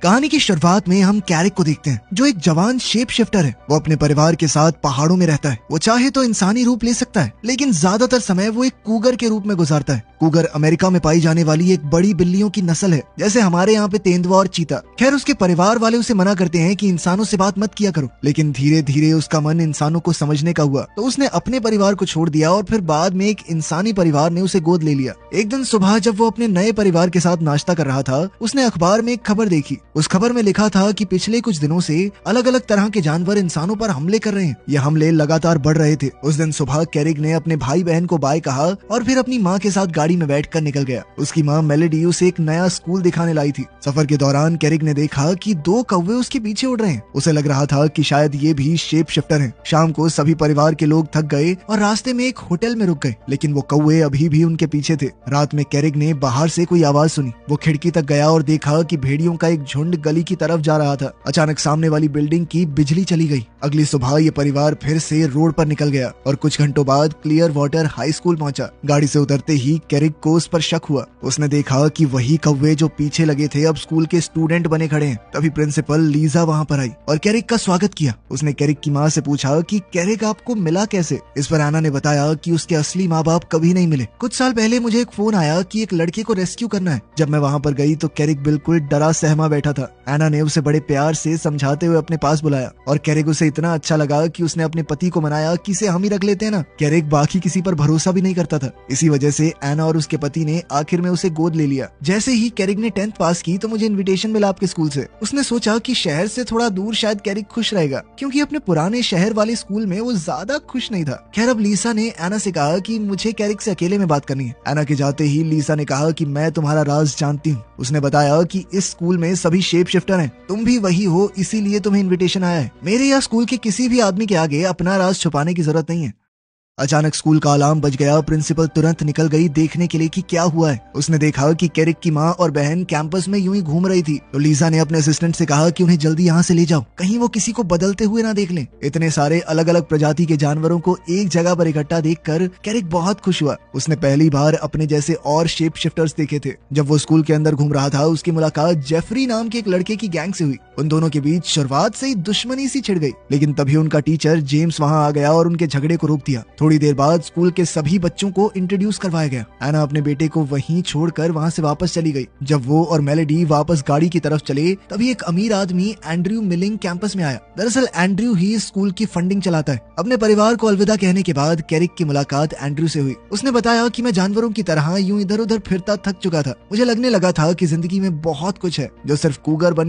कहानी की शुरुआत में हम कैरिक को देखते हैं, जो एक जवान शेप शिफ्टर है। वो अपने परिवार के साथ पहाड़ों में रहता है। वो चाहे तो इंसानी रूप ले सकता है, लेकिन ज्यादातर समय वो एक कूगर के रूप में गुजारता है। कूगर अमेरिका में पाई जाने वाली एक बड़ी बिल्लियों की नस्ल है, जैसे हमारे यहाँ पे तेंदुआ और चीता। खैर, उसके परिवार वाले उसे मना करते हैं कि इंसानों से बात मत किया करो, लेकिन धीरे धीरे उसका मन इंसानों को समझने का हुआ, तो उसने अपने परिवार को छोड़ दिया और फिर बाद में एक इंसानी परिवार ने उसे गोद ले लिया। एक दिन सुबह जब वो अपने नए परिवार के साथ नाश्ता कर रहा था, उसने अखबार में एक खबर देखी। उस खबर में लिखा था कि पिछले कुछ दिनों से अलग अलग तरह के जानवर इंसानों पर हमले कर रहे हैं। ये हमले लगातार बढ़ रहे थे। उस दिन सुबह कैरिक ने अपने भाई बहन को बाय कहा और फिर अपनी माँ के साथ गाड़ी में बैठकर निकल गया। उसकी माँ मेलेडी उसे एक नया स्कूल दिखाने लाई थी। सफर के दौरान कैरिक ने देखा कि 2 कौवे उसके पीछे उड़ रहे हैं। उसे लग रहा था कि शायद ये भी शेप शिफ्टर हैं। शाम को सभी परिवार के लोग थक गए और रास्ते में एक होटल में रुक गए, लेकिन वो कौवे अभी भी उनके पीछे थे। रात में कैरिक ने बाहर से कोई आवाज सुनी। वो खिड़की तक गया और देखा कि भेड़ियों का एक झुंड गली की तरफ जा रहा था। अचानक सामने वाली बिल्डिंग की बिजली चली गई। अगली सुबह ये परिवार फिर से रोड पर निकल गया और कुछ घंटों बाद क्लियर वाटर हाई स्कूल पहुंचा। गाड़ी से उतरते ही कैरिक को उस पर शक हुआ। उसने देखा कि वही कौवे जो पीछे लगे थे अब स्कूल के स्टूडेंट बने खड़े हैं। तभी प्रिंसिपल लीजा वहां पर आई और कैरिक का स्वागत किया। उसने कैरिक की माँ से पूछा कि कैरिक आपको मिला कैसे। इस पर एना ने बताया कि उसके असली माँ बाप कभी नहीं मिले। कुछ साल पहले मुझे एक फोन आया कि एक लड़के को रेस्क्यू करना है। जब मैं वहां पर गई तो कैरिक बिल्कुल डरा सहमा बैठा था। एना ने उसे बड़े प्यार से समझाते हुए अपने पास बुलाया और कैरिक उसे इतना अच्छा लगा कि उसने अपने पति को मनाया कि इसे हम ही रख लेते हैं ना। कैरिक बाकी किसी पर भरोसा भी नहीं करता था। इसी वजह से एना और उसके पति ने आखिर में उसे गोद ले लिया। जैसे ही कैरिक ने 10th पास की तो मुझे इनविटेशन मिला आपके स्कूल से। उसने सोचा कि शहर से थोड़ा दूर शायद कैरिक खुश रहेगा, क्योंकि अपने पुराने शहर वाले स्कूल में वो ज्यादा खुश नहीं था। खैर, अब लीसा ने एना से कहा कि मुझे कैरिक से अकेले में बात करनी है। एना के जाते ही लीसा ने कहा कि मैं तुम्हारा राज जानती हूँ। उसने बताया कि इस स्कूल में सभी शेप शिफ्टर हैं, तुम भी वही हो, इसीलिए तुम्हें इनविटेशन आया है। मेरे या स्कूल के किसी भी आदमी के आगे अपना राज छुपाने की जरूरत नहीं है। अचानक स्कूल का अलार्म बज गया। प्रिंसिपल तुरंत निकल गई देखने के लिए कि क्या हुआ है। उसने देखा कि कैरिक की माँ और बहन कैंपस में यूं ही घूम रही थी, तो लीजा ने अपने असिस्टेंट से कहा कि उन्हें जल्दी यहाँ से ले जाओ, कहीं वो किसी को बदलते हुए ना देख लें। इतने सारे अलग अलग प्रजाति के जानवरों को एक जगह पर इकट्ठा देखकर कैरिक बहुत खुश हुआ। उसने पहली बार अपने जैसे और शेप शिफ्टर्स देखे थे। जब वो स्कूल के अंदर घूम रहा था, उसकी मुलाकात जेफरी नाम के एक लड़के की गैंग से हुई। उन दोनों के बीच शुरुआत से ही दुश्मनी सी छिड़ गई, लेकिन तभी उनका टीचर जेम्स वहाँ आ गया और उनके झगड़े को रोक दिया। थोड़ी देर बाद स्कूल के सभी बच्चों को इंट्रोड्यूस करवाया गया। एना अपने बेटे को वहीं छोड़कर वहां से वापस चली गई। जब वो और मेलेडी वापस गाड़ी की तरफ चले, तभी एक अमीर आदमी एंड्रयू मिलिंग कैंपस में आया। दरअसल एंड्रयू ही स्कूल की फंडिंग चलाता है। अपने परिवार को अलविदा कहने के बाद कैरिक की मुलाकात एंड्रयू से हुई। उसने बताया कि मैं जानवरों की तरह यूं इधर उधर फिरता थक चुका था। मुझे लगने लगा था कि जिंदगी में बहुत कुछ है जो सिर्फ कूगर बन के